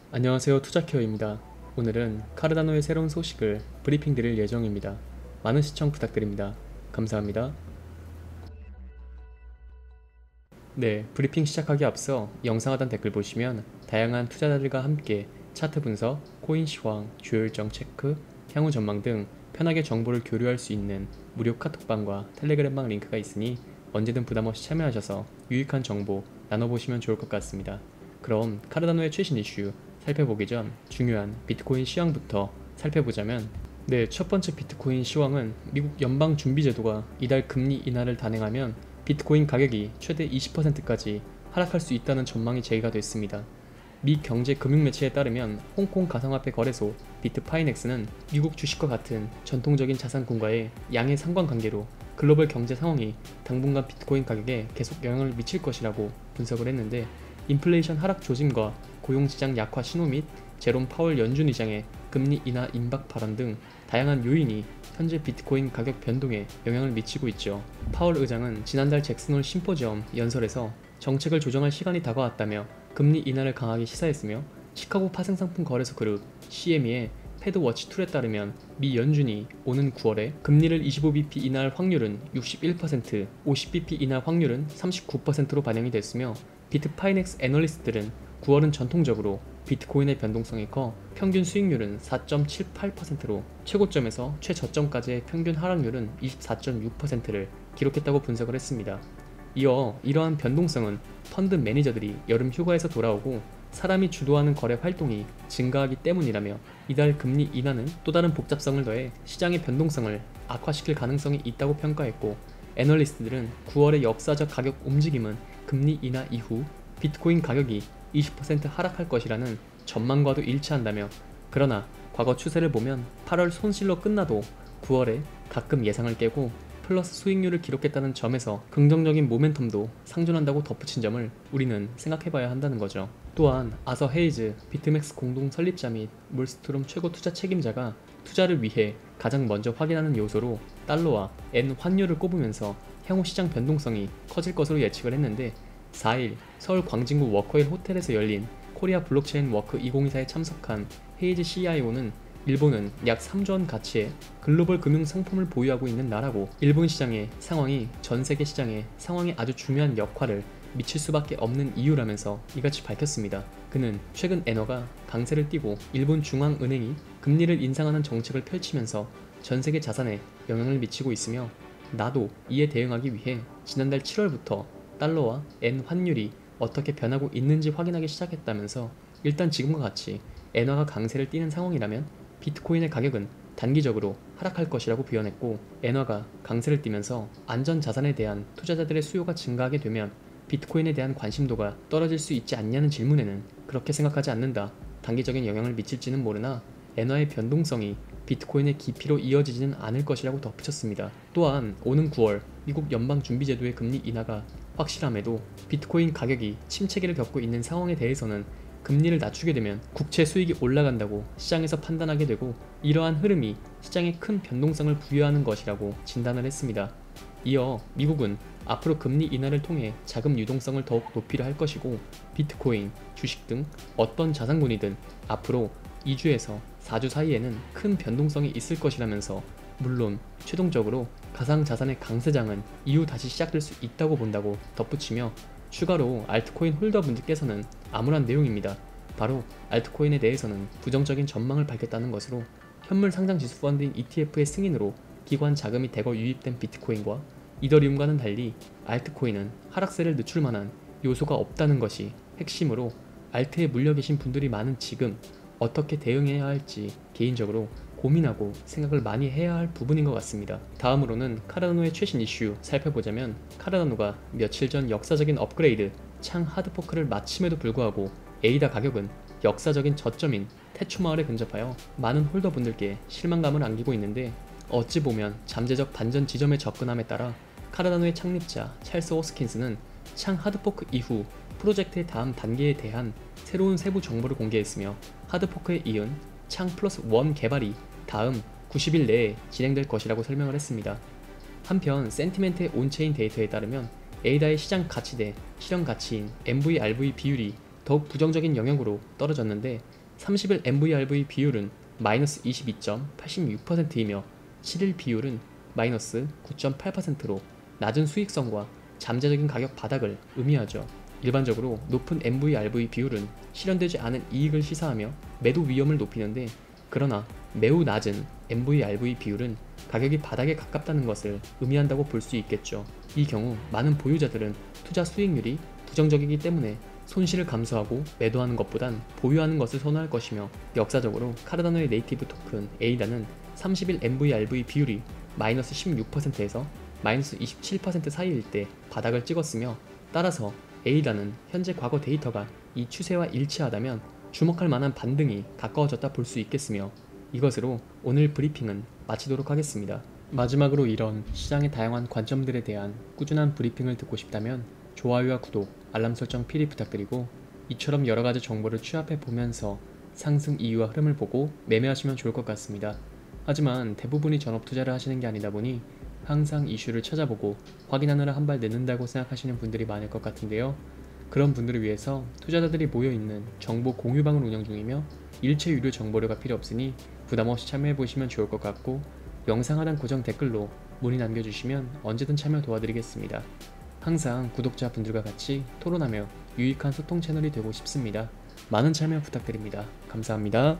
안녕하세요, 투자케어입니다. 오늘은 카르다노의 새로운 소식을 브리핑 드릴 예정입니다. 많은 시청 부탁드립니다. 감사합니다. 네, 브리핑 시작하기 앞서 영상 하단 댓글 보시면 다양한 투자자들과 함께 차트 분석, 코인 시황, 주요 일정 체크, 향후 전망 등 편하게 정보를 교류할 수 있는 무료 카톡방과 텔레그램방 링크가 있으니 언제든 부담없이 참여하셔서 유익한 정보 나눠보시면 좋을 것 같습니다. 그럼 카르다노의 최신 이슈 살펴보기 전 중요한 비트코인 시황부터 살펴보자면, 첫 번째 비트코인 시황은 미국 연방준비제도가 이달 금리 인하를 단행하면 비트코인 가격이 최대 20%까지 하락할 수 있다는 전망이 제기가 됐습니다. 미 경제 금융 매체에 따르면 홍콩 가상화폐 거래소 비트파이넥스는 미국 주식과 같은 전통적인 자산군과의 양의 상관관계로 글로벌 경제 상황이 당분간 비트코인 가격에 계속 영향을 미칠 것이라고 분석을 했는데, 인플레이션 하락 조짐과 고용시장 약화 신호 및 제롬 파월 연준 의장의 금리 인하 임박 발언 등 다양한 요인이 현재 비트코인 가격 변동에 영향을 미치고 있죠. 파월 의장은 지난달 잭슨홀 심포지엄 연설에서 정책을 조정할 시간이 다가왔다며 금리 인하를 강하게 시사했으며, 시카고 파생상품 거래소 그룹 CME의 패드워치2에 따르면 미 연준이 오는 9월에 금리를 25bp 인하할 확률은 61%, 50bp 인하 확률은 39%로 반영이 됐으며, 비트파이넥스 애널리스트들은 9월은 전통적으로 비트코인의 변동성이 커 평균 수익률은 4.78%로 최고점에서 최저점까지의 평균 하락률은 24.6%를 기록했다고 분석을 했습니다. 이어 이러한 변동성은 펀드 매니저들이 여름 휴가에서 돌아오고 사람이 주도하는 거래 활동이 증가하기 때문이라며, 이달 금리 인하는 또 다른 복잡성을 더해 시장의 변동성을 악화시킬 가능성이 있다고 평가했고, 애널리스트들은 9월의 역사적 가격 움직임은 금리 인하 이후 비트코인 가격이 20% 하락할 것이라는 전망과도 일치한다며, 그러나 과거 추세를 보면 8월 손실로 끝나도 9월에 가끔 예상을 깨고 플러스 수익률을 기록했다는 점에서 긍정적인 모멘텀도 상존한다고 덧붙인 점을 우리는 생각해봐야 한다는 거죠. 또한 아서 헤이즈 비트맥스 공동 설립자 및 몰스트롬 최고 투자 책임자가 투자를 위해 가장 먼저 확인하는 요소로 달러와 엔 환율을 꼽으면서 향후 시장 변동성이 커질 것으로 예측을 했는데, 4일 서울 광진구 워커힐 호텔에서 열린 코리아 블록체인 워크 2024에 참석한 헤이즈 CIO는 일본은 약 3조 원 가치의 글로벌 금융 상품을 보유하고 있는 나라고, 일본 시장의 상황이 전 세계 시장의 상황에 아주 중요한 역할을 미칠 수밖에 없는 이유라면서 이같이 밝혔습니다. 그는 최근 엔화가 강세를 띠고 일본 중앙은행이 금리를 인상하는 정책을 펼치면서 전 세계 자산에 영향을 미치고 있으며, 나도 이에 대응하기 위해 지난달 7월부터 달러와 엔 환율이 어떻게 변하고 있는지 확인하기 시작했다면서, 일단 지금과 같이 엔화가 강세를 띠는 상황이라면 비트코인의 가격은 단기적으로 하락할 것이라고 표현했고, 엔화가 강세를 띠면서 안전자산에 대한 투자자들의 수요가 증가하게 되면 비트코인에 대한 관심도가 떨어질 수 있지 않냐는 질문에는 그렇게 생각하지 않는다, 단기적인 영향을 미칠지는 모르나 엔화의 변동성이 비트코인의 깊이로 이어지지는 않을 것이라고 덧붙였습니다. 또한 오는 9월 미국 연방준비제도의 금리 인하가 확실함에도 비트코인 가격이 침체기를 겪고 있는 상황에 대해서는 금리를 낮추게 되면 국채 수익이 올라간다고 시장에서 판단하게 되고, 이러한 흐름이 시장에 큰 변동성을 부여하는 것이라고 진단을 했습니다. 이어 미국은 앞으로 금리 인하를 통해 자금 유동성을 더욱 높이려 할 것이고, 비트코인, 주식 등 어떤 자산군이든 앞으로 2주에서 4주 사이에는 큰 변동성이 있을 것이라면서, 물론 최종적으로 가상자산의 강세장은 이후 다시 시작될 수 있다고 본다고 덧붙이며, 추가로 알트코인 홀더분들께서는 암울한 내용입니다. 바로 알트코인에 대해서는 부정적인 전망을 밝혔다는 것으로, 현물 상장 지수 펀드인 ETF의 승인으로 기관 자금이 대거 유입된 비트코인과 이더리움과는 달리 알트코인은 하락세를 늦출 만한 요소가 없다는 것이 핵심으로, 알트에 물려 계신 분들이 많은 지금 어떻게 대응해야 할지 개인적으로 고민하고 생각을 많이 해야 할 부분인 것 같습니다. 다음으로는 카르다노의 최신 이슈 살펴보자면, 카르다노가 며칠 전 역사적인 업그레이드 창 하드포크를 마침에도 불구하고 에이다 가격은 역사적인 저점인 태초마을에 근접하여 많은 홀더분들께 실망감을 안기고 있는데, 어찌 보면 잠재적 반전 지점에 접근함에 따라 카르다노의 창립자 찰스 호스킨스는 창 하드포크 이후 프로젝트의 다음 단계에 대한 새로운 세부 정보를 공개했으며, 하드포크에 이은 창 플러스 1 개발이 다음 90일 내에 진행될 것이라고 설명을 했습니다. 한편 센티멘트의 온체인 데이터에 따르면 에이다의 시장 가치 대 실현 가치인 MV/RV 비율이 더욱 부정적인 영역으로 떨어졌는데 30일 MVRV 비율은 마이너스 22.86%이며 7일 비율은 마이너스 9.8%로 낮은 수익성과 잠재적인 가격 바닥을 의미하죠. 일반적으로 높은 MVRV 비율은 실현되지 않은 이익을 시사하며 매도 위험을 높이는데, 그러나 매우 낮은 MVRV 비율은 가격이 바닥에 가깝다는 것을 의미한다고 볼 수 있겠죠. 이 경우 많은 보유자들은 투자 수익률이 부정적이기 때문에 손실을 감수하고 매도하는 것보단 보유하는 것을 선호할 것이며, 역사적으로 카르다노의 네이티브 토큰 에이다는 30일 MVRV 비율이 마이너스 16%에서 마이너스 27% 사이일 때 바닥을 찍었으며, 따라서 에이다는 현재 과거 데이터가 이 추세와 일치하다면 주목할 만한 반등이 가까워졌다 볼 수 있겠으며, 이것으로 오늘 브리핑은 마치도록 하겠습니다. 마지막으로 이런 시장의 다양한 관점들에 대한 꾸준한 브리핑을 듣고 싶다면 좋아요와 구독, 알람 설정 필히 부탁드리고, 이처럼 여러가지 정보를 취합해 보면서 상승 이유와 흐름을 보고 매매하시면 좋을 것 같습니다. 하지만 대부분이 전업 투자를 하시는 게 아니다 보니 항상 이슈를 찾아보고 확인하느라 한 발 늦는다고 생각하시는 분들이 많을 것 같은데요. 그런 분들을 위해서 투자자들이 모여있는 정보 공유방을 운영 중이며 일체 유료 정보료가 필요 없으니 부담없이 참여해보시면 좋을 것 같고, 영상 하단 고정 댓글로 문의 남겨주시면 언제든 참여 도와드리겠습니다. 항상 구독자분들과 같이 토론하며 유익한 소통 채널이 되고 싶습니다. 많은 참여 부탁드립니다. 감사합니다.